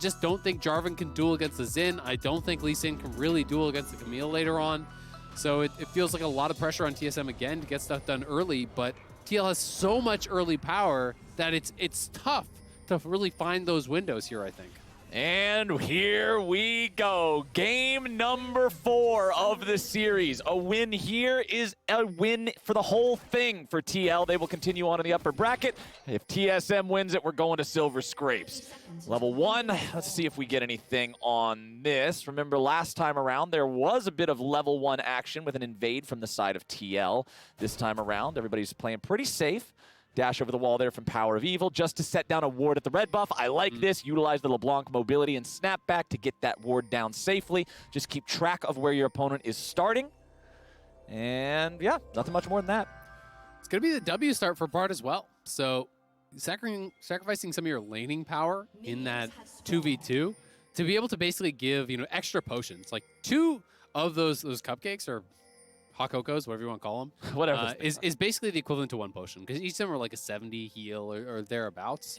just don't think Jarvan can duel against the Xin. I don't think Lee Sin can really duel against the Camille later on. So it feels like a lot of pressure on TSM again to get stuff done early, but TL has so much early power that it's tough to really find those windows here, I think. And here we go. Game number 4 of the series. A win here is a win for the whole thing for TL. They will continue on in the upper bracket. If TSM wins it, we're going to Silver Scrapes. Level 1, let's see if we get anything on this. Remember last time around, there was a bit of level 1 action with an invade from the side of TL. This time around, everybody's playing pretty safe. Dash over the wall there from PowerOfEvil just to set down a ward at the red buff. I like this. Utilize the LeBlanc mobility and snapback to get that ward down safely. Just keep track of where your opponent is starting. And yeah, nothing much more than that. It's going to be the W start for Bard as well. So sacrificing some of your laning power in that 2v2 to be able to basically give, extra potions. Like 2 of those cupcakes or hot cocos, whatever you want to call them, whatever is basically the equivalent to 1 potion, because each of them are like a 70 heal or thereabouts,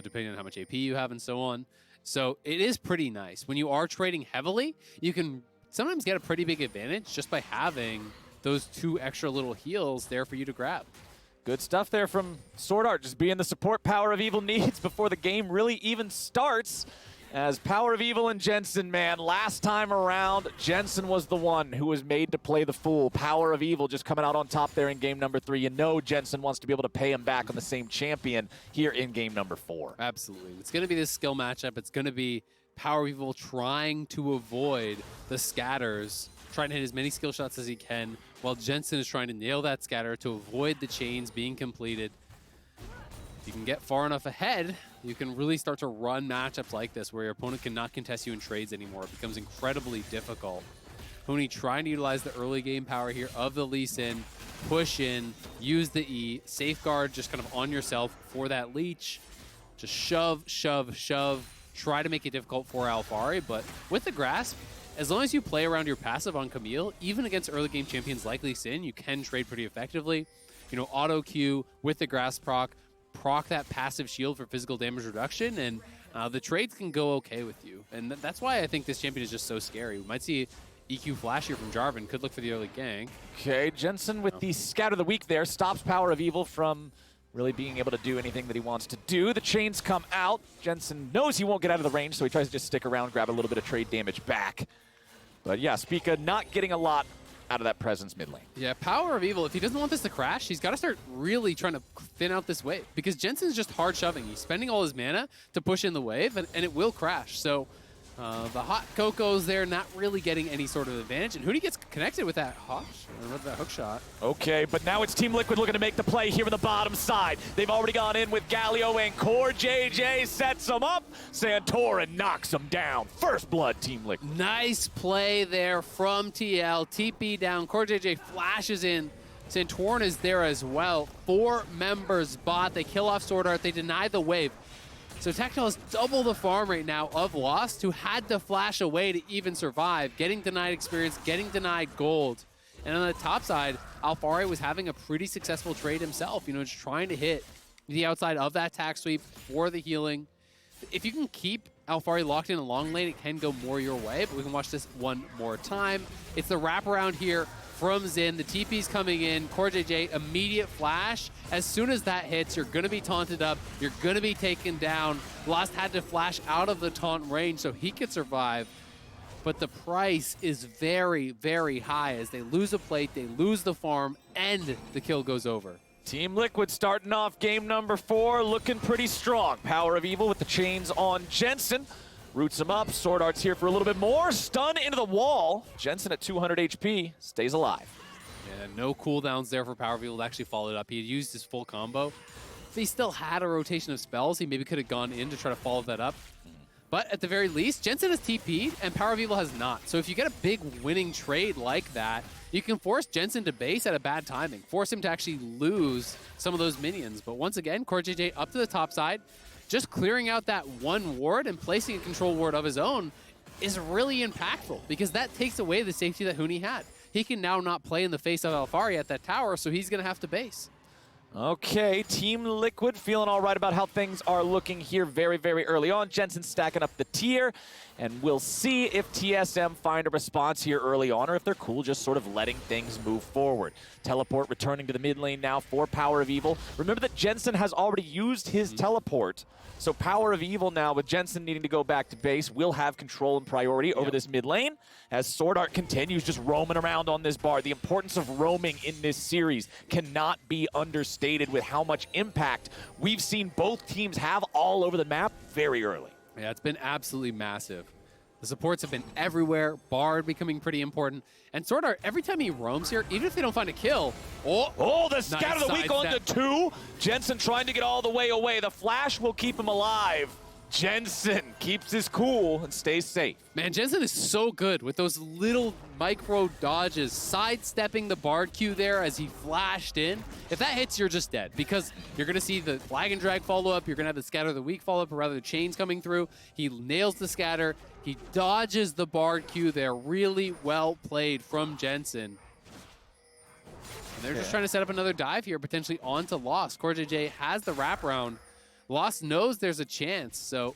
depending on how much AP you have and so on. So it is pretty nice. When you are trading heavily, you can sometimes get a pretty big advantage just by having those 2 extra little heals there for you to grab. Good stuff there from SwordArt, just being the support PowerOfEvil needs before the game really even starts. As PowerOfEvil and Jensen, man, last time around, Jensen was the one who was made to play the fool. PowerOfEvil just coming out on top there in game number 3. You know Jensen wants to be able to pay him back on the same champion here in game number 4. Absolutely. It's going to be this skill matchup. It's going to be PowerOfEvil trying to avoid the scatters, trying to hit as many skill shots as he can, while Jensen is trying to nail that scatter to avoid the chains being completed. If you can get far enough ahead, you can really start to run matchups like this where your opponent cannot contest you in trades anymore. It becomes incredibly difficult. Huni trying to utilize the early game power here of the Lee Sin, push in, use the E, safeguard just kind of on yourself for that leech. Just shove, shove, shove. Try to make it difficult for Alphari, but with the grasp, as long as you play around your passive on Camille, even against early game champions like Lee Sin, you can trade pretty effectively. Auto Q with the grasp proc that passive shield for physical damage reduction, and the trades can go okay with you. And that's why I think this champion is just so scary. We might see EQ flash here from Jarvan. Could look for the early gank. Okay, Jensen with the scout of the week there stops PowerOfEvil from really being able to do anything that he wants to do. The chains come out. Jensen knows he won't get out of the range, so he tries to just stick around, grab a little bit of trade damage back. But yeah, Spica not getting a lot out of that presence mid lane. Yeah, PowerOfEvil, if he doesn't want this to crash, he's got to start really trying to thin out this wave, because Jensen's just hard shoving. He's spending all his mana to push in the wave, and it will crash. So the hot coco's there, not really getting any sort of advantage, and Huni gets connected with that hook shot. Okay, but now it's Team Liquid looking to make the play here on the bottom side. They've already gone in with Galio, and CoreJJ sets them up. Santorin knocks them down. First blood, Team Liquid. Nice play there from TL. TP down. CoreJJ flashes in. Santorin is there as well. 4 members bot. They kill off SwordArt. They deny the wave. So Tactile has double the farm rate now of Lost, who had to flash away to even survive, getting denied experience, getting denied gold. And on the top side, Alphari was having a pretty successful trade himself, just trying to hit the outside of that tack sweep for the healing. If you can keep Alphari locked in a long lane, it can go more your way, but we can watch this one more time. It's the wraparound here from Xin. The TP's coming in. CoreJJ, immediate flash. As soon as that hits, you're going to be taunted up. You're going to be taken down. Lost had to flash out of the taunt range so he could survive. But the price is very, very high. As they lose a plate, they lose the farm, and the kill goes over. Team Liquid starting off game number 4, looking pretty strong. PowerOfEvil with the chains on Jensen. Roots him up. SwordArt's here for a little bit more. Stun into the wall. Jensen at 200 HP stays alive. Yeah, no cooldowns there for PowerOfEvil to actually follow it up. He had used his full combo. If he still had a rotation of spells, he maybe could have gone in to try to follow that up. But at the very least, Jensen has TP'd and PowerOfEvil has not. So if you get a big winning trade like that, you can force Jensen to base at a bad timing. Force him to actually lose some of those minions. But once again, CoreJJ up to the top side. Just clearing out that one ward and placing a control ward of his own is really impactful, because that takes away the safety that Huni had. He can now not play in the face of Alphari at that tower, so he's going to have to base. Okay, Team Liquid feeling all right about how things are looking here very, very early on. Jensen stacking up the tier, and we'll see if TSM find a response here early on or if they're cool just sort of letting things move forward. Teleport returning to the mid lane now for PowerOfEvil. Remember that Jensen has already used his teleport, so PowerOfEvil now, with Jensen needing to go back to base, will have control and priority over this mid lane as SwordArt continues just roaming around on this bar. The importance of roaming in this series cannot be understated with how much impact we've seen both teams have all over the map very early. Yeah, it's been absolutely massive. The supports have been everywhere, Bard becoming pretty important, and SwordArt, every time he roams here, even if they don't find a kill, the scout of the week on the 2. Jensen trying to get all the way away. The flash will keep him alive. Jensen keeps his cool and stays safe. Man, Jensen is so good with those little micro dodges, sidestepping the Bard Q there as he flashed in. If that hits, you're just dead because you're going to see the flag and drag follow up. You're going to have the scatter of the weak follow up, or rather the chains coming through. He nails the scatter. He dodges the Bard Q there. Really well played from Jensen. And they're just trying to set up another dive here, potentially onto Lost. CoreJJ has the wraparound. Lost knows there's a chance, so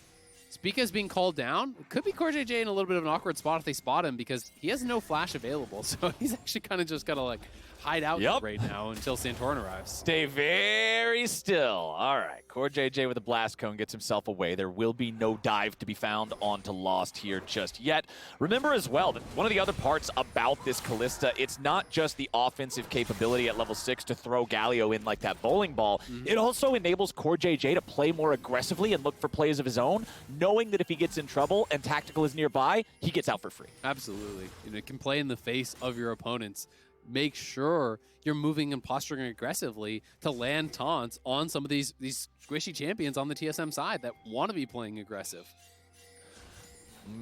Spica is being called down. It could be CoreJJ in a little bit of an awkward spot if they spot him because he has no flash available, so he's actually kind of just got to like hide out right now until Santorin arrives. Stay very still. All right, CoreJJ with a blast cone gets himself away. There will be no dive to be found onto Lost here just yet. Remember as well that one of the other parts about this Kalista, it's not just the offensive capability at level 6 to throw Galio in like that bowling ball. It also enables CoreJJ to play more aggressively and look for plays of his own, knowing that if he gets in trouble and Tactical is nearby, he gets out for free. Absolutely. You know, it can play in the face of your opponents. Make sure you're moving and posturing aggressively to land taunts on some of these squishy champions on the TSM side that want to be playing aggressive.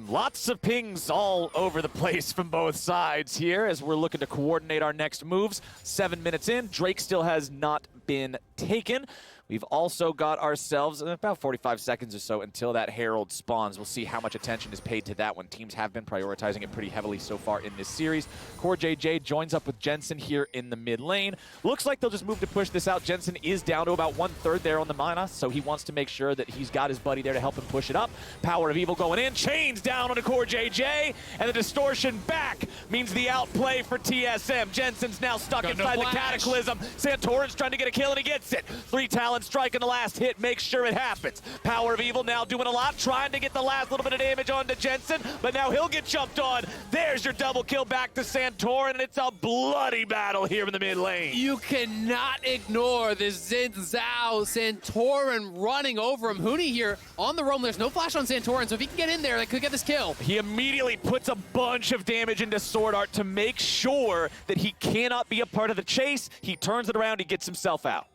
Lots of pings all over the place from both sides here as we're looking to coordinate our next moves. 7 minutes in, Drake still has not been taken. We've also got ourselves about 45 seconds or so until that Herald spawns. We'll see how much attention is paid to that one. Teams have been prioritizing it pretty heavily so far in this series. CoreJJ joins up with Jensen here in the mid lane. Looks like they'll just move to push this out. Jensen is down to about 1/3 there on the mana, so he wants to make sure that he's got his buddy there to help him push it up. PowerOfEvil going in, chains down onto CoreJJ, and the distortion back means the outplay for TSM. Jensen's now stuck inside the Cataclysm. Santorin's trying to get a kill, and he gets it. 3 Talons striking the last hit, make sure it happens. PowerOfEvil now doing a lot, trying to get the last little bit of damage onto Jensen, but now he'll get jumped on. There's your double kill back to Santorin, and it's a bloody battle here in the mid lane. You cannot ignore this Zhao, Santorin running over him. Huni here on the roam. There's no flash on Santorin, so if he can get in there, they could get this kill. He immediately puts a bunch of damage into SwordArt to make sure that he cannot be a part of the chase. He turns it around, he gets himself out.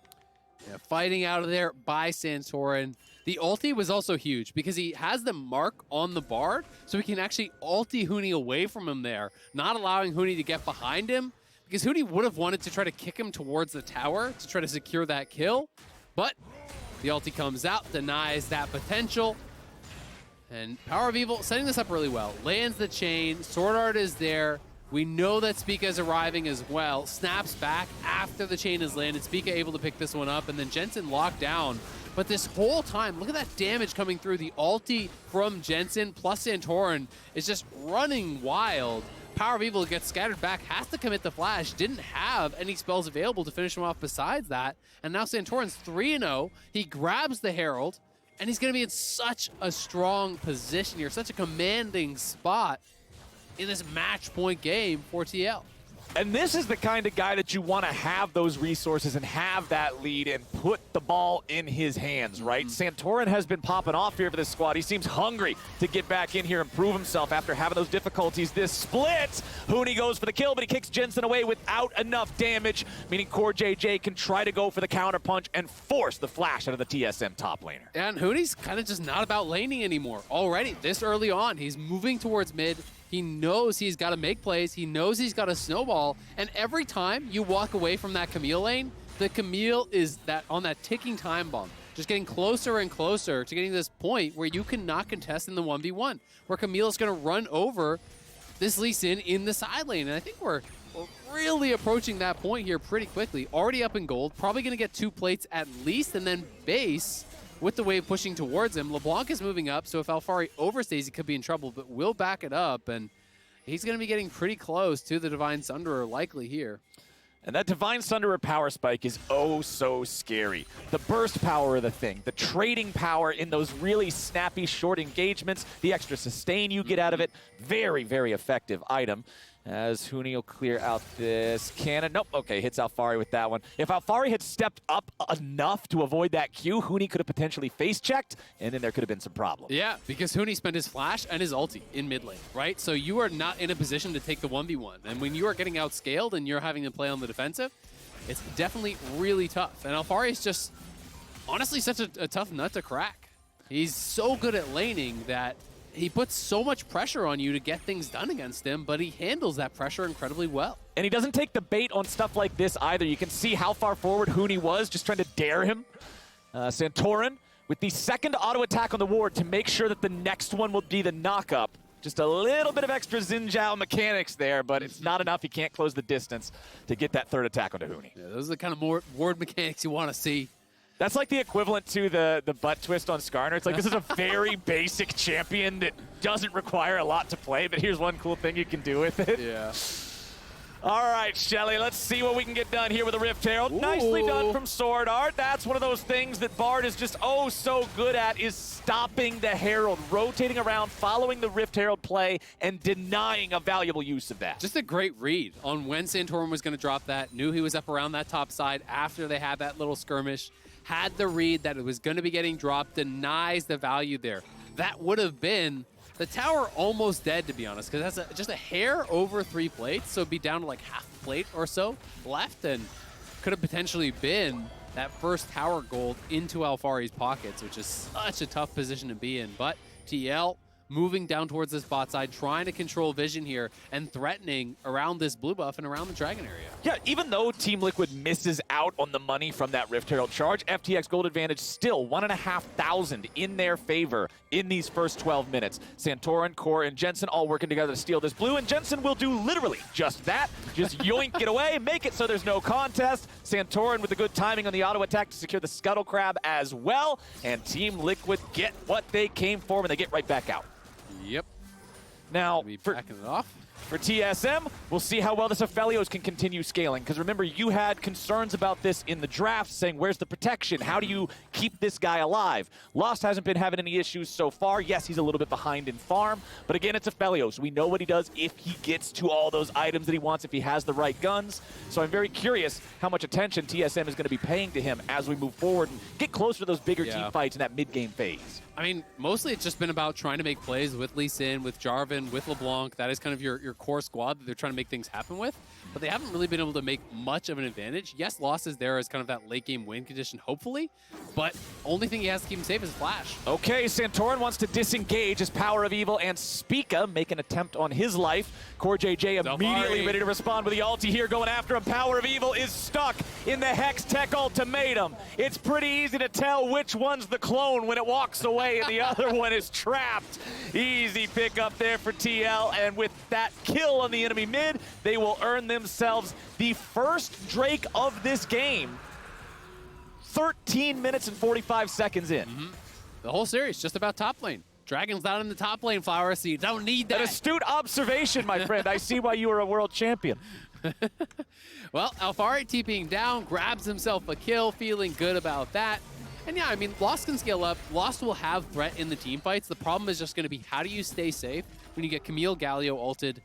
Yeah, fighting out of there by Santorin. The ulti was also huge because he has the mark on the Bard, so he can actually ulti Huni away from him there, not allowing Huni to get behind him, because Huni would have wanted to try to kick him towards the tower to try to secure that kill, but the ulti comes out, denies that potential, and PowerOfEvil setting this up really well. Lands the chain, SwordArt is there. We know that Spica is arriving as well. Snaps back after the chain is landed. Spica able to pick this one up, and then Jensen locked down. But this whole time, look at that damage coming through. The ulti from Jensen plus Santorin is just running wild. PowerOfEvil gets scattered back, has to commit the flash, didn't have any spells available to finish him off besides that. And now Santorin's 3-0. He grabs the Herald, and he's going to be in such a strong position here, such a commanding spot in this match point game for TL. And this is the kind of guy that you want to have those resources and have that lead and put the ball in his hands, right? Santorin has been popping off here for this squad. He seems hungry to get back in here and prove himself after having those difficulties this split. Huni goes for the kill, but he kicks Jensen away without enough damage, meaning CoreJJ can try to go for the counter punch and force the flash out of the TSM top laner. And Huni's kind of just not about laning anymore. Already, this early on, he's moving towards mid. He knows he's got to make plays. He knows he's got to snowball. And every time you walk away from that Camille lane, the Camille is on that ticking time bomb, just getting closer and closer to getting to this point where you cannot contest in the 1v1, where Camille is going to run over this Lee Sin in the side lane. And I think we're really approaching that point here pretty quickly. Already up in gold, probably going to get 2 plates at least, and then base with the wave pushing towards him. LeBlanc is moving up, so if Alphari overstays, he could be in trouble, but will back it up, and he's going to be getting pretty close to the Divine Sunderer likely here. And that Divine Sunderer power spike is oh so scary. The burst power of the thing, the trading power in those really snappy short engagements, the extra sustain you get out of it, very, very effective item. As Huni will clear out this cannon. Nope, okay, hits Alphari with that one. If Alphari had stepped up enough to avoid that Q, Huni could have potentially face-checked, and then there could have been some problems. Yeah, because Huni spent his flash and his ulti in mid lane, right? So you are not in a position to take the 1v1. And when you are getting outscaled and you're having to play on the defensive, it's definitely really tough. And Alphari is just, honestly, such a tough nut to crack. He's so good at laning that he puts so much pressure on you to get things done against him, but he handles that pressure incredibly well. And he doesn't take the bait on stuff like this either. You can see how far forward Huni was, just trying to dare him. Santorin with the second auto attack on the ward to make sure that the next one will be the knock-up. Just a little bit of extra Zhao mechanics there, but it's not enough. He can't close the distance to get that third attack onto Huni. Yeah, those are the kind of more ward mechanics you want to see. That's like the equivalent to the butt twist on Skarner. It's like, this is a very basic champion that doesn't require a lot to play, but here's one cool thing you can do with it. Yeah. All right, Shelly, let's see what we can get done here with the Rift Herald. Ooh. Nicely done from SwordArt. That's one of those things that Bard is just oh so good at, is stopping the Herald, rotating around, following the Rift Herald play, and denying a valuable use of that. Just a great read on when Santorin was going to drop that. Knew he was up around that top side after they had that little skirmish. Had the read that it was going to be getting dropped, denies the value there. That would have been the tower almost dead, to be honest, because that's just a hair over 3 plates, so it'd be down to like half a plate or so left, and could have potentially been that first tower gold into Alphari's pockets, which is such a tough position to be in. But TL moving down towards this bot side, trying to control vision here and threatening around this blue buff and around the dragon area. Yeah, even though Team Liquid misses out on the money from that Rift Herald charge, FTX gold advantage still 1,500 in their favor in these first 12 minutes. Santorin, Core, and Jensen all working together to steal this blue, and Jensen will do literally just that. Just yoink, get away, make it so there's no contest. Santorin with the good timing on the auto attack to secure the Scuttle Crab as well, and Team Liquid get what they came for when they get right back out. Yep. Now, backing it off. For TSM, we'll see how well this Aphelios can continue scaling. Because remember, you had concerns about this in the draft, saying, where's the protection? How do you keep this guy alive? Lost hasn't been having any issues so far. Yes, he's a little bit behind in farm. But again, it's Aphelios. We know what he does if he gets to all those items that he wants, if he has the right guns. So I'm very curious how much attention TSM is going to be paying to him as we move forward and get closer to those bigger team fights in that mid-game phase. I mean, mostly it's just been about trying to make plays with Lee Sin, with Jarvan, with LeBlanc. That is kind of your core squad that they're trying to make things happen with. But they haven't really been able to make much of an advantage. Yes, Lost is there as kind of that late game win condition, hopefully. But only thing he has to keep him safe is Flash. Okay, Santorin wants to disengage as PowerOfEvil and Spica make an attempt on his life. CoreJJ immediately ready to respond with the ulti here, going after him. PowerOfEvil is stuck in the Hex Tech ultimatum. It's pretty easy to tell which one's the clone when it walks away and the other one is trapped. Easy pick up there for TL, and with that kill on the enemy mid, they will earn themselves the first Drake of this game. 13 minutes and 45 seconds in. The whole series just about top lane. Dragon's not in the top lane, Flower, so you don't need that. An astute observation, my friend. I see why you are a world champion. Well, Alphari TPing down, grabs himself a kill, feeling good about that. And yeah, I mean, Lost can scale up. Lost will have threat in the team fights. The problem is just going to be how do you stay safe when you get Camille, Galio ulted,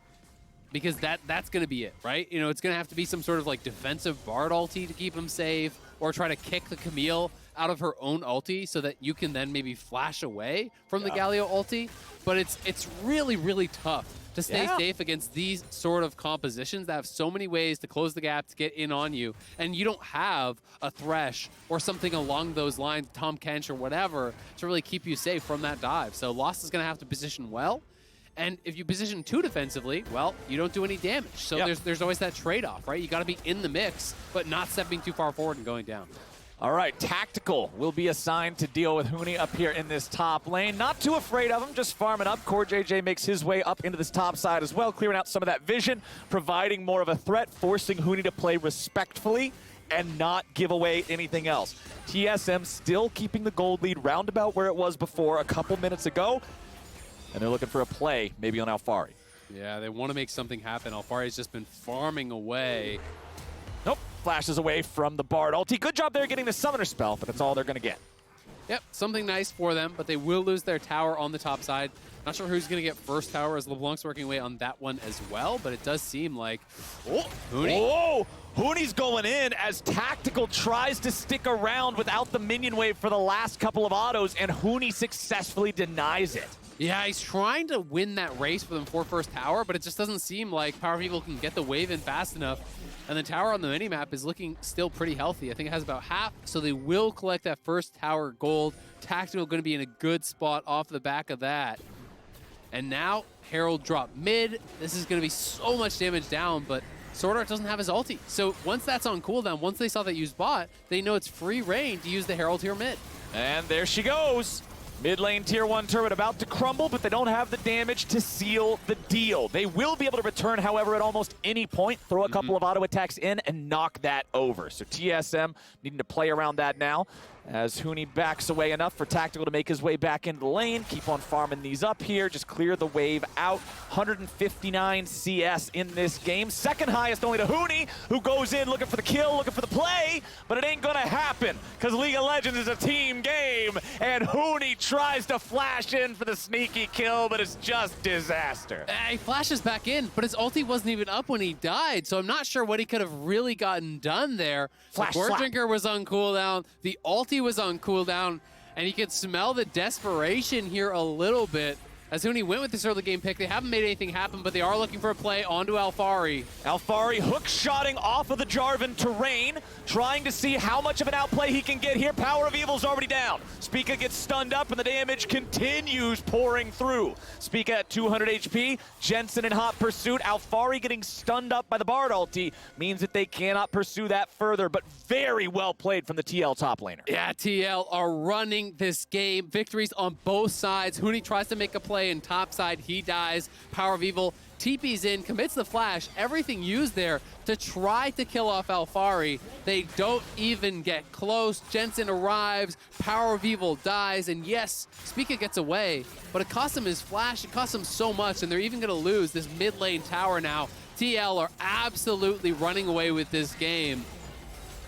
because that's going to be it, right? You know, it's going to have to be some sort of like defensive Bard ulti to keep him safe, or try to kick the Camille out of her own ulti so that you can then maybe flash away from the Galio ulti. But it's really, really tough to stay safe against these sort of compositions that have so many ways to close the gap, to get in on you, and you don't have a Thresh or something along those lines, Tom Kench or whatever, to really keep you safe from that dive. So Lost is going to have to position well, and if you position too defensively, well, you don't do any damage. So there's always that trade-off, right? You got to be in the mix, but not stepping too far forward and going down. All right, Tactical will be assigned to deal with Huni up here in this top lane. Not too afraid of him, just farming up. CoreJJ makes his way up into this top side as well, clearing out some of that vision, providing more of a threat, forcing Huni to play respectfully and not give away anything else. TSM still keeping the gold lead roundabout where it was before a couple minutes ago, and they're looking for a play, maybe on Alphari. Yeah, they want to make something happen. Alphari's just been farming away. Nope, flashes away from the Bard ulti. Good job there getting the Summoner spell, but that's all they're going to get. Yep, something nice for them, but they will lose their tower on the top side. Not sure who's going to get first tower as LeBlanc's working away on that one as well, but it does seem like... Oh, Huni. Whoa! Huni's going in as Tactical tries to stick around without the minion wave for the last couple of autos, and Huni successfully denies it. Yeah, he's trying to win that race for them for first tower, but it just doesn't seem like PowerOfEvil can get the wave in fast enough. And the tower on the minimap is looking still pretty healthy. I think it has about half, so they will collect that first tower gold. Tactical going to be in a good spot off the back of that. And now, Herald drop mid. This is going to be so much damage down, but SwordArt doesn't have his ulti. So once that's on cooldown, once they saw that use bot, they know it's free reign to use the Herald here mid. And there she goes. Mid lane tier 1 turret about to crumble, but they don't have the damage to seal the deal. They will be able to return, however, at almost any point, throw a couple of auto attacks in and knock that over. So TSM needing to play around that now as Huni backs away enough for Tactical to make his way back into the lane. Keep on farming these up here, just clear the wave out. 159 CS in this game. Second highest only to Huni, who goes in looking for the kill, looking for the play, but it ain't gonna happen because League of Legends is a team game, and Huni tries to flash in for the sneaky kill, but it's just disaster. He flashes back in, but his ulti wasn't even up when he died, so I'm not sure what he could have really gotten done there. Flash, the Word Drinker was on cooldown, the ulti was on cooldown, and you could smell the desperation here a little bit. As Huni went with this early game pick, they haven't made anything happen, but they are looking for a play onto Alphari. Alphari hook-shotting off of the Jarvan terrain, trying to see how much of an outplay he can get here. PowerOfEvil's already down. Spica gets stunned up, and the damage continues pouring through. Spica at 200 HP, Jensen in hot pursuit. Alphari getting stunned up by the Bard ulti means that they cannot pursue that further, but very well played from the TL top laner. Yeah, TL are running this game. Victories on both sides. Huni tries to make a play in top side, he dies. PowerOfEvil TP's in, commits the flash, everything used there to try to kill off Alphari. They don't even get close. Jensen arrives, PowerOfEvil dies, and yes, Spica gets away, but it cost him his flash, it cost him so much, and they're even gonna lose this mid lane tower now. TL are absolutely running away with this game.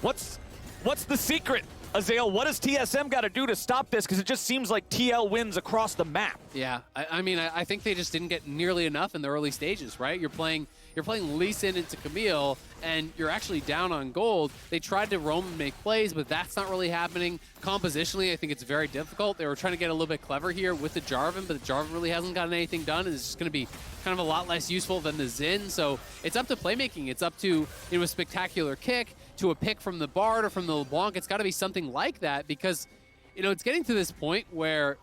What's the secret? Azael, what does TSM got to do to stop this? Because it just seems like TL wins across the map. Yeah, I mean, I think they just didn't get nearly enough in the early stages, right? You're playing Lee Sin into Camille, and you're actually down on gold. They tried to roam and make plays, but that's not really happening. Compositionally, I think it's very difficult. They were trying to get a little bit clever here with the Jarvan, but the Jarvan really hasn't gotten anything done, and it's just going to be kind of a lot less useful than the Xin. So it's up to playmaking. It's up to, a spectacular kick, to a pick from the Bard or from the LeBlanc. It's got to be something like that because, it's getting to this point where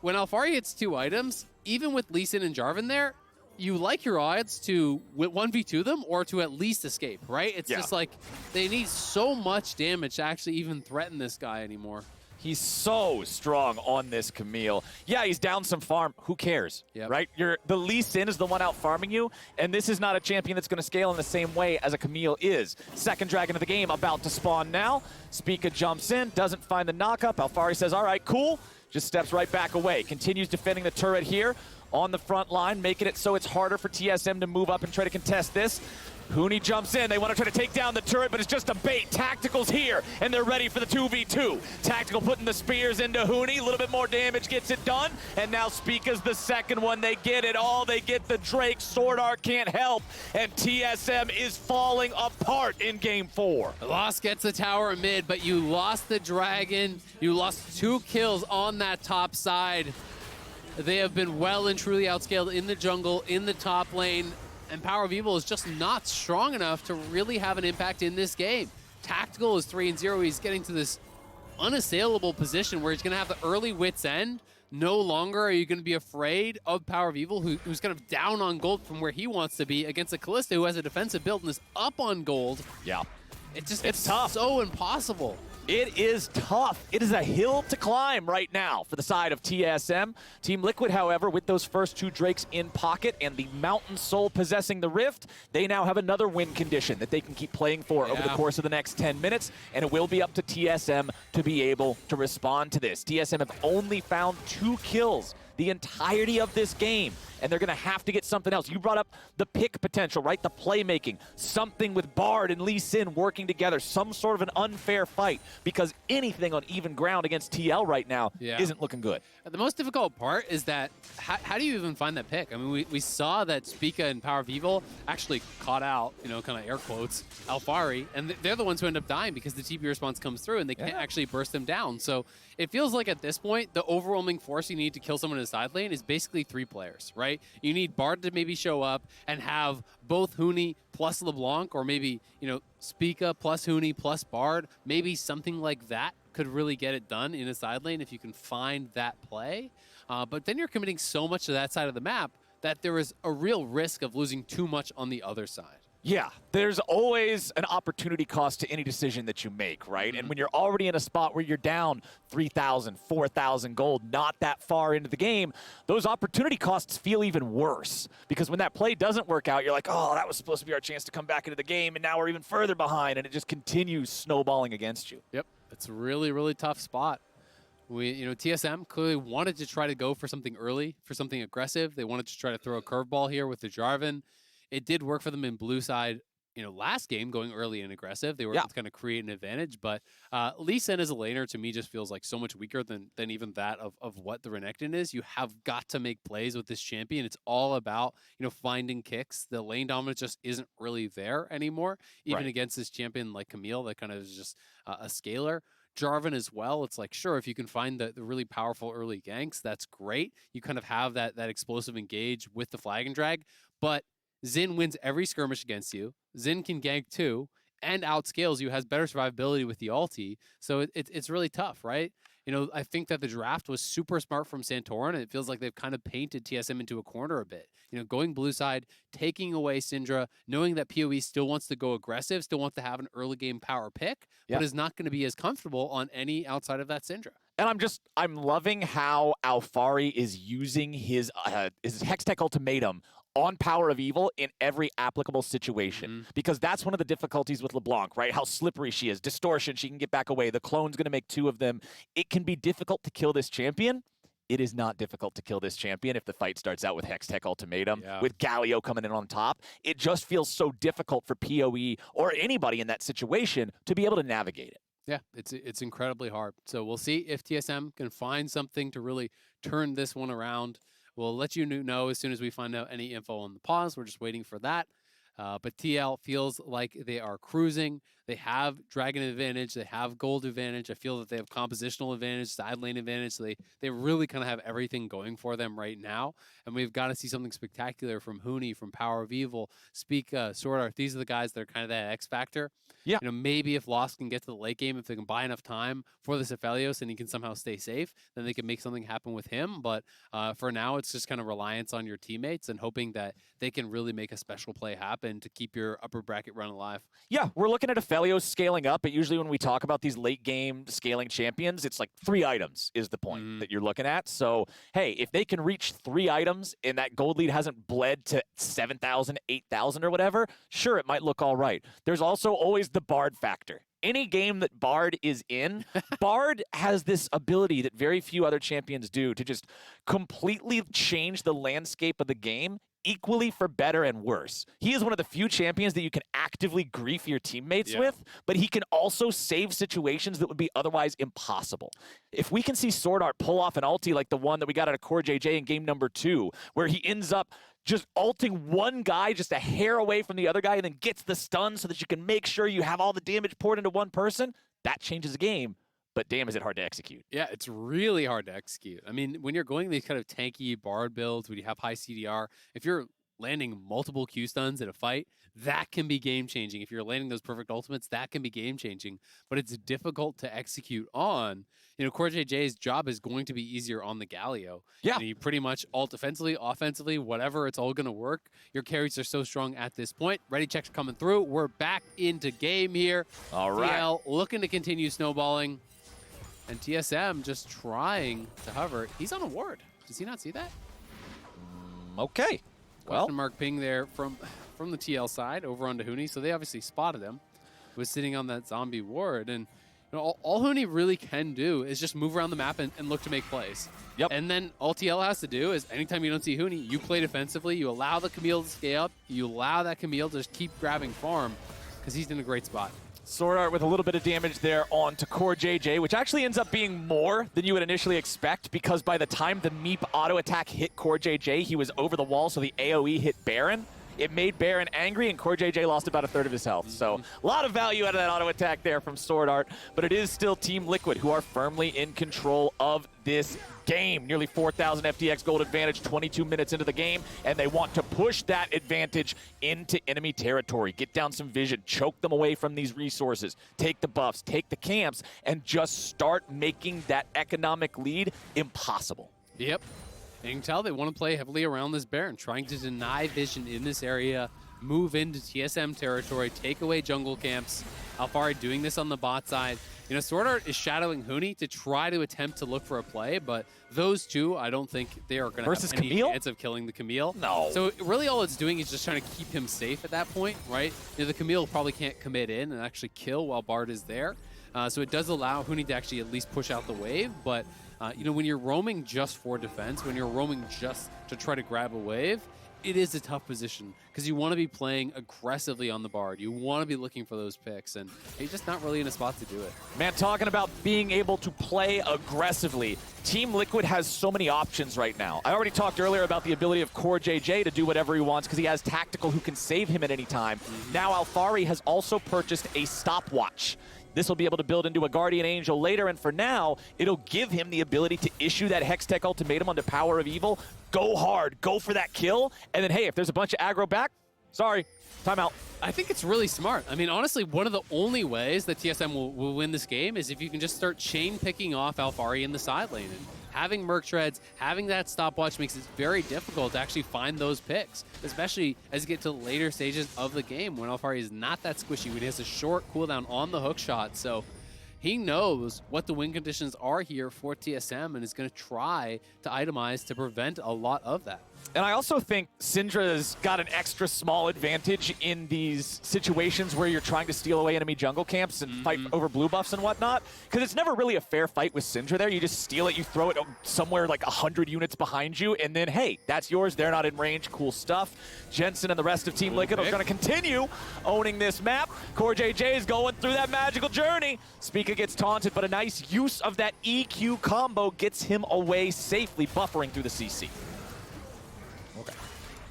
when Alphari hits 2 items, even with Lee Sin and Jarvan there, you like your odds to 1v2 them or to at least escape, right? It's just like they need so much damage to actually even threaten this guy anymore. He's so strong on this Camille. Yeah, he's down some farm. Who cares, right? The Lee Sin is the one out farming you, and this is not a champion that's going to scale in the same way as a Camille is. Second dragon of the game about to spawn now. Spica jumps in, doesn't find the knockup. Alphari says, all right, cool. Just steps right back away. Continues defending the turret here on the front line, making it so it's harder for TSM to move up and try to contest this. Huni jumps in. They want to try to take down the turret, but it's just a bait. Tactical's here, and they're ready for the 2v2. Tactical putting the spears into Huni. A little bit more damage gets it done, and now Spica's the second one. They get it all. They get the Drake. SwordArt can't help, and TSM is falling apart in Game 4. Lost gets the tower mid, but you lost the dragon. You lost 2 kills on that top side. They have been well and truly outscaled in the jungle, in the top lane, and PowerOfEvil is just not strong enough to really have an impact in this game. Tactical is 3-0. He's getting to this unassailable position where he's going to have the early wit's end. No longer are you going to be afraid of PowerOfEvil, who's kind of down on gold from where he wants to be, against a Kalista who has a defensive build and is up on gold. Yeah. It's tough. So impossible. It is tough. It is a hill to climb right now for the side of TSM. Team Liquid, however, with those first 2 Drakes in pocket and the Mountain Soul possessing the Rift, they now have another win condition that they can keep playing for over the course of the next 10 minutes, and it will be up to TSM to be able to respond to this. TSM have only found 2 kills the entirety of this game, and they're going to have to get something else. You brought up the pick potential, right? The playmaking, something with Bard and Lee Sin working together, some sort of an unfair fight, because anything on even ground against TL right now isn't looking good. The most difficult part is that how do you even find that pick? I mean, we saw that Spica and PowerOfEvil actually caught out, you know, kind of air quotes, Alphari, and they're the ones who end up dying because the TP response comes through and they can't actually burst them down. So it feels like at this point, the overwhelming force you need to kill someone in the side lane is basically 3 players, right? You need Bard to maybe show up and have both Huni plus LeBlanc, or maybe, you know, Spica plus Huni plus Bard. Maybe something like that could really get it done in a side lane if you can find that play. But then you're committing so much to that side of the map that there is a real risk of losing too much on the other side. Yeah, there's always an opportunity cost to any decision that you make, right? And when you're already in a spot where you're down 3,000, 4,000 gold, not that far into the game, those opportunity costs feel even worse. Because when that play doesn't work out, you're like, oh, that was supposed to be our chance to come back into the game, and now we're even further behind, and it just continues snowballing against you. Yep, it's a really, really tough spot. TSM clearly wanted to try to go for something early, for something aggressive. They wanted to try to throw a curveball here with the Jarvan. It did work for them in blue side, last game, going early and aggressive. They were able to kind of create an advantage, but Lee Sin as a laner to me just feels like so much weaker than even that of what the Renekton is. You have got to make plays with this champion. It's all about, finding kicks. The lane dominance just isn't really there anymore, even against this champion like Camille that kind of is just a scaler. Jarvan as well, it's like, sure, if you can find the really powerful early ganks, that's great. You kind of have that explosive engage with the flag and drag, but Xin wins every skirmish against you. Xin can gank too, and outscales you, has better survivability with the ulti. So it's really tough, right? I think that the draft was super smart from Santorin, and it feels like they've kind of painted TSM into a corner a bit. Going blue side, taking away Syndra, knowing that PoE still wants to go aggressive, still wants to have an early game power pick, but is not going to be as comfortable on any outside of that Syndra. And I'm loving how Alphari is using his Hextech ultimatum on PowerOfEvil in every applicable situation. Because that's one of the difficulties with LeBlanc, right? How slippery she is. Distortion, she can get back away. The clone's going to make 2 of them. It can be difficult to kill this champion. It is not difficult to kill this champion if the fight starts out with Hextech ultimatum, with Galio coming in on top. It just feels so difficult for PoE or anybody in that situation to be able to navigate it. Yeah, it's incredibly hard. So we'll see if TSM can find something to really turn this one around. We'll let you know as soon as we find out any info on the pause. We're just waiting for that. But TL feels like they are cruising. They have Dragon advantage. They have Gold advantage. I feel that they have compositional advantage, side lane advantage. So they really kind of have everything going for them right now. And we've got to see something spectacular from Huni, from PowerOfEvil, Spica, SwordArt. These are the guys that are kind of that X factor. Yeah. Maybe if Lost can get to the late game, if they can buy enough time for this Aphelios and he can somehow stay safe, then they can make something happen with him. But for now, it's just kind of reliance on your teammates and hoping that they can really make a special play happen to keep your upper bracket run alive. Yeah, we're looking at Aphelios scaling up, but usually when we talk about these late game scaling champions, it's like 3 items is the point that you're looking at. So, hey, if they can reach 3 items and that gold lead hasn't bled to 7,000, 8,000 or whatever, sure, it might look all right. There's also always the Bard factor. Any game that Bard is in, Bard has this ability that very few other champions do to just completely change the landscape of the game, equally for better and worse. He is one of the few champions that you can actively grief your teammates with, but he can also save situations that would be otherwise impossible. If we can see SwordArt pull off an ulti like the one that we got out of CoreJJ in game number 2, where he ends up just ulting one guy just a hair away from the other guy and then gets the stun so that you can make sure you have all the damage poured into one person, that changes the game. But damn, is it hard to execute. Yeah, it's really hard to execute. I mean, when you're going these kind of tanky Bard builds, when you have high CDR, if you're landing multiple Q stuns in a fight, that can be game changing. If you're landing those perfect ultimates, that can be game changing, but it's difficult to execute on. You know, CoreJJ's job is going to be easier on the Galio. Yeah. You pretty much ult defensively, offensively, whatever, it's all going to work. Your carries are so strong at this point. Ready checks coming through. We're back into game here. All right. TL looking to continue snowballing. And TSM just trying to hover. He's on a ward. Does he not see that? Okay. Well, Question mark ping there from the TL side over onto Huni. So they obviously spotted him. Was sitting on that zombie ward. And you know, all Huni really can do is just move around the map and look to make plays. Yep. And then all TL has to do is anytime you don't see Huni, you play defensively. You allow the Camille to scale up. You allow that Camille to just keep grabbing farm because he's in a great spot. SwordArt with a little bit of damage there onto CoreJJ, which actually ends up being more than you would initially expect because by the time the Meep auto attack hit CoreJJ, he was over the wall, so the AoE hit Baron. It made Baron angry, and CoreJJ lost about a third of his health. So a lot of value out of that auto attack there from SwordArt, but it is still Team Liquid who are firmly in control of this game. Nearly 4,000 FTX gold advantage 22 minutes into the game, and they want to push that advantage into enemy territory. Get down some vision, choke them away from these resources, take the buffs, take the camps, and just start making that economic lead impossible. Yep. And you can tell they want to play heavily around this Baron, trying to deny vision in this area, move into TSM territory, take away jungle camps. Alphari doing this on the bot side. You know, SwordArt is shadowing Huni to try to attempt to look for a play, but those two, I don't think they are going to have any chance of killing the Camille. No. So really all it's doing is just trying to keep him safe at that point, right? You know, the Camille probably can't commit in and actually kill while Bard is there. So it does allow Huni to actually at least push out the wave, but you know, when you're roaming just for defense, when you're roaming just to try to grab a wave, it is a tough position because you want to be playing aggressively on the Bard. You want to be looking for those picks, and you're just not really in a spot to do it. Man, talking about being able to play aggressively, Team Liquid has so many options right now. I already talked earlier about the ability of CoreJJ to do whatever he wants because he has Tactical who can save him at any time. Now Alphari has also purchased a stopwatch. This will be able to build into a Guardian Angel later, and for now, it'll give him the ability to issue that Hextech ultimatum onto PowerOfEvil, go hard, go for that kill, and then, hey, if there's a bunch of aggro back, sorry, timeout. I think it's really smart. I mean, honestly, one of the only ways that TSM will win this game is if you can just start chain picking off Alphari in the side lane. And having Merc Treads, having that stopwatch makes it very difficult to actually find those picks, especially as you get to later stages of the game when Alphari is not that squishy, when he has a short cooldown on the hook shot. So he knows what the win conditions are here for TSM and is going to try to itemize to prevent a lot of that. And I also think Syndra's got an extra small advantage in these situations where you're trying to steal away enemy jungle camps and fight over blue buffs and whatnot, because it's never really a fair fight with Syndra there. You just steal it, you throw it somewhere like 100 units behind you, and then, hey, that's yours. They're not in range. Cool stuff. Jensen and the rest of Team Liquid are going to continue owning this map. CoreJJ is going through that magical journey. Spica gets taunted, but a nice use of that EQ combo gets him away safely, buffering through the CC.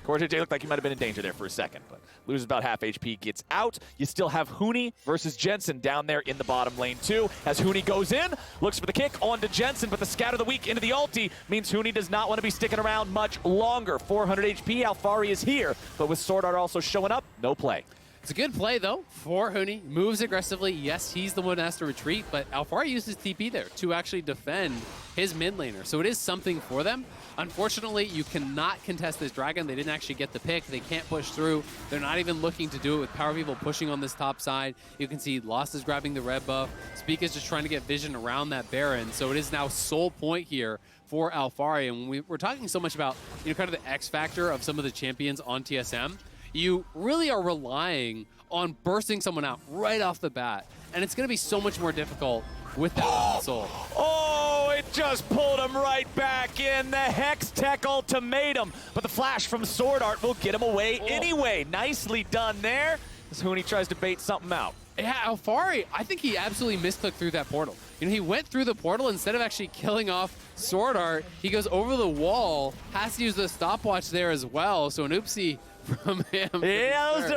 CoreJJ looked like he might have been in danger there for a second, but loses about half HP, gets out. You still have Huni versus Jensen down there in the bottom lane too. As Huni goes in, looks for the kick onto Jensen, but the scatter of the weak into the ulti means Huni does not want to be sticking around much longer. 400 HP, Alphari is here, but with SwordArt also showing up, no play. It's a good play, though, for Huni. Moves aggressively. Yes, he's the one that has to retreat, but Alphari uses TP there to actually defend his mid laner. So it is something for them. Unfortunately, you cannot contest this dragon. They didn't actually get the pick. They can't push through. They're not even looking to do it with PowerOfEvil pushing on this top side. You can see Lost is grabbing the red buff. Spica's just trying to get vision around that Baron. So it is now sole point here for Alphari. And when we're talking so much about, you know, kind of the X factor of some of the champions on TSM, you really are relying on bursting someone out right off the bat. And it's going to be so much more difficult with that console. Oh, it just pulled him right back in. The Hextech ultimatum. But the flash from SwordArt will get him away anyway. Nicely done there as Huni tries to bait something out. Yeah, Alphari, I think he absolutely misclicked through that portal. You know, he went through the portal instead of actually killing off SwordArt. He goes over the wall, has to use the stopwatch there as well. So an oopsie from him. Yeah, those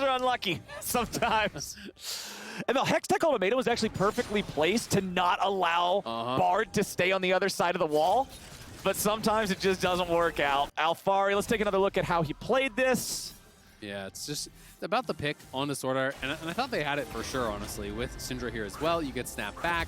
are unlucky sometimes. And the Hextech ultimatum was actually perfectly placed to not allow Bard to stay on the other side of the wall. but sometimes it just doesn't work out. Alphari, let's take another look at how he played this. Yeah, it's just about the pick on the SwordArt, and I thought they had it for sure, honestly, with Syndra here as well. You get snapped back.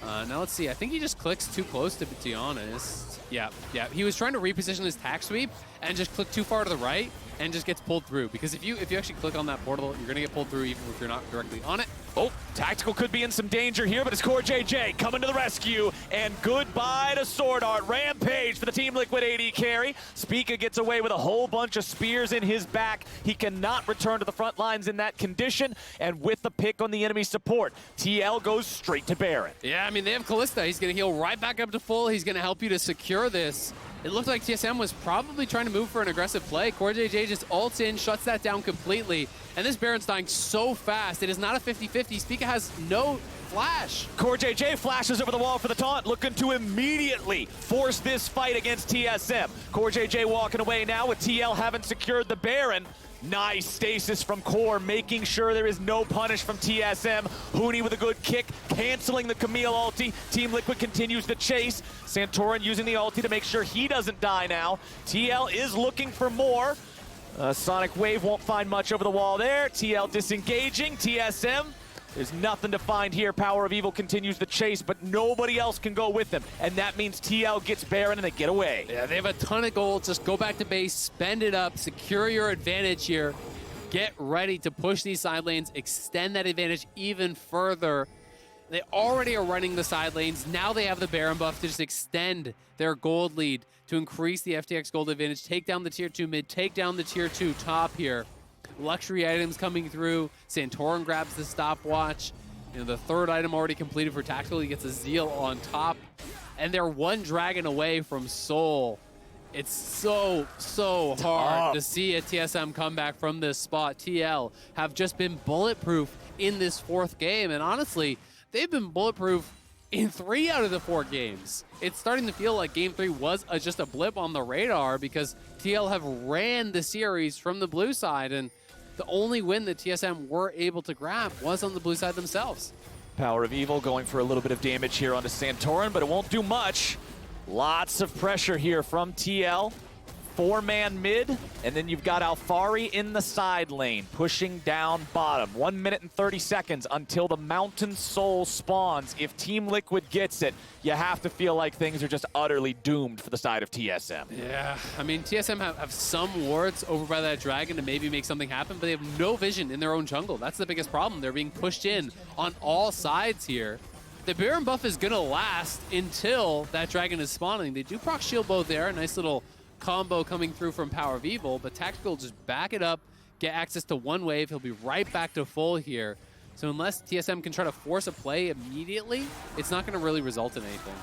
Now let's see. I think he just clicks too close, to be honest. Yeah. He was trying to reposition his tack sweep and just click too far to the right and just gets pulled through. Because if you actually click on that portal, you're going to get pulled through even if you're not directly on it. Oh, Tactical could be in some danger here, but it's CoreJJ coming to the rescue, and goodbye to SwordArt. Rampage for the Team Liquid AD carry. Spica gets away with a whole bunch of spears in his back. He cannot return to the front lines in that condition, and with the pick on the enemy support, TL goes straight to Baron. Yeah, I mean, they have Kalista. He's going to heal right back up to full. He's going to help you to secure this. It looked like TSM was probably trying to move for an aggressive play. CoreJJ just ults in, shuts that down completely. And this Baron's dying so fast. It is not a 50-50. Spica has no flash. CoreJJ flashes over the wall for the taunt, looking to immediately force this fight against TSM. CoreJJ walking away now with TL having secured the Baron. Nice stasis from Core, making sure there is no punish from TSM. Huni with a good kick, canceling the Camille ulti. Team Liquid continues the chase. Santorin using the ulti to make sure he doesn't die now. TL is looking for more. Sonic Wave won't find much over the wall there. TL disengaging. TSM, there's nothing to find here. PowerOfEvil continues the chase, but nobody else can go with them. And that means TL gets Baron and they get away. Yeah, they have a ton of gold. Just go back to base, spend it up, secure your advantage here. Get ready to push these side lanes, extend that advantage even further. They already are running the side lanes. Now they have the Baron buff to just extend their gold lead to increase the FTX gold advantage, take down the tier 2 mid, take down the tier 2 top here. Luxury items coming through. Santorin grabs the stopwatch. You know, the third item already completed for Tactical. He gets a Zeal on top. And they're one dragon away from Soul. It's so hard to see a TSM come back from this spot. TL have just been bulletproof in this fourth game. And honestly, they've been bulletproof in 3 out of the 4 games. It's starting to feel like Game 3 was just a blip on the radar because TL have ran the series from the blue side, and the only win that TSM were able to grab was on the blue side themselves. PowerOfEvil going for a little bit of damage here onto Santorin, but it won't do much. Lots of pressure here from TL. 4-man mid, and then you've got Alphari in the side lane, pushing down bottom. 1 minute and 30 seconds until the Mountain Soul spawns. If Team Liquid gets it, you have to feel like things are just utterly doomed for the side of TSM. Yeah, I mean, TSM have some wards over by that dragon to maybe make something happen, but they have no vision in their own jungle. That's the biggest problem. They're being pushed in on all sides here. The Baron buff is going to last until that dragon is spawning. They do proc shield bow there, a nice little combo coming through from PowerOfEvil, but Tactical just back it up, get access to one wave. He'll be right back to full here. So unless TSM can try to force a play immediately, it's not going to really result in anything.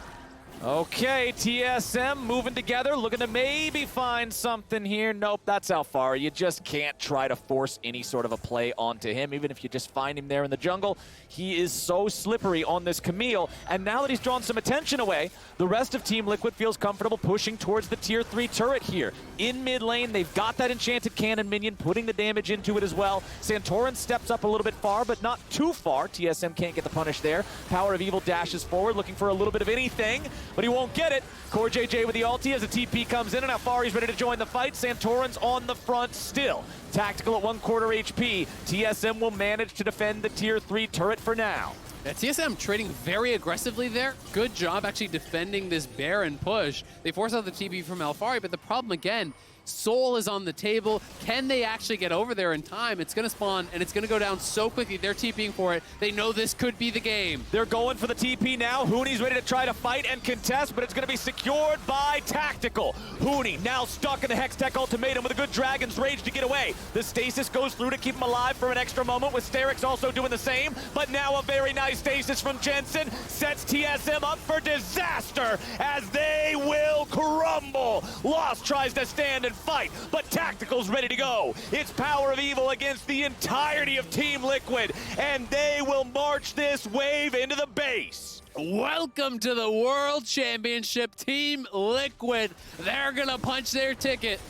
Okay, TSM moving together, looking to maybe find something here. Nope, that's Alphari. You just can't try to force any sort of a play onto him, even if you just find him there in the jungle. He is so slippery on this Camille, and now that he's drawn some attention away, the rest of Team Liquid feels comfortable pushing towards the tier 3 turret here. In mid lane, they've got that enchanted cannon minion, putting the damage into it as well. Santorin steps up a little bit far, but not too far. TSM can't get the punish there. PowerOfEvil dashes forward, looking for a little bit of anything, but he won't get it. CoreJJ with the ulti as the TP comes in, and Alphari's ready to join the fight. Santorin's on the front still. Tactical at 1/4 HP. TSM will manage to defend the tier 3 turret for now. Yeah, TSM trading very aggressively there. Good job actually defending this Baron push. They force out the TP from Alphari, but the problem again, Soul is on the table. Can they actually get over there in time? It's going to spawn, and it's going to go down so quickly. They're TPing for it. They know this could be the game. They're going for the TP now. Huni's ready to try to fight and contest, but it's going to be secured by Tactical. Huni now stuck in the Hextech ultimatum with a good Dragon's Rage to get away. The stasis goes through to keep him alive for an extra moment, with Sterix also doing the same, but now a very nice stasis from Jensen sets TSM up for disaster as they will crumble. Lost tries to stand and fight, but Tactical's ready to go. It's PowerOfEvil against the entirety of Team Liquid, and they will march this wave into the base. Welcome to the World Championship, Team Liquid. They're gonna punch their ticket.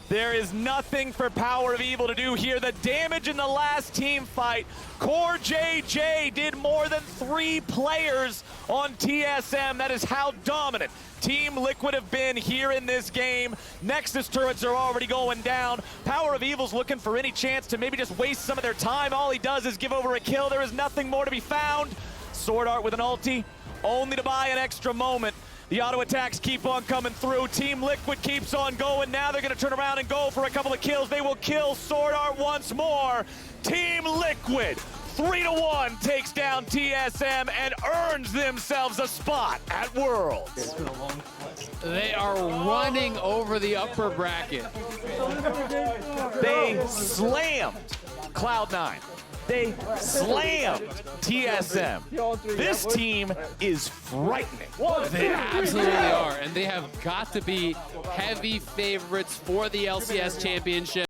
There is nothing for PowerOfEvil to do here. The damage in the last team fight, CoreJJ did more than 3 players on TSM. That is how dominant Team Liquid have been here in this game. Nexus turrets are already going down. PowerOfEvil's looking for any chance to maybe just waste some of their time. All he does is give over a kill. There is nothing more to be found. SwordArt with an ulti, only to buy an extra moment. The auto attacks keep on coming through. Team Liquid keeps on going. Now they're going to turn around and go for a couple of kills. They will kill SwordArt once more. Team Liquid, 3-1, takes down TSM and earns themselves a spot at Worlds. They are running over the upper bracket. They slammed Cloud9. They slammed TSM. This team is frightening. They absolutely are, and they have got to be heavy favorites for the LCS championship.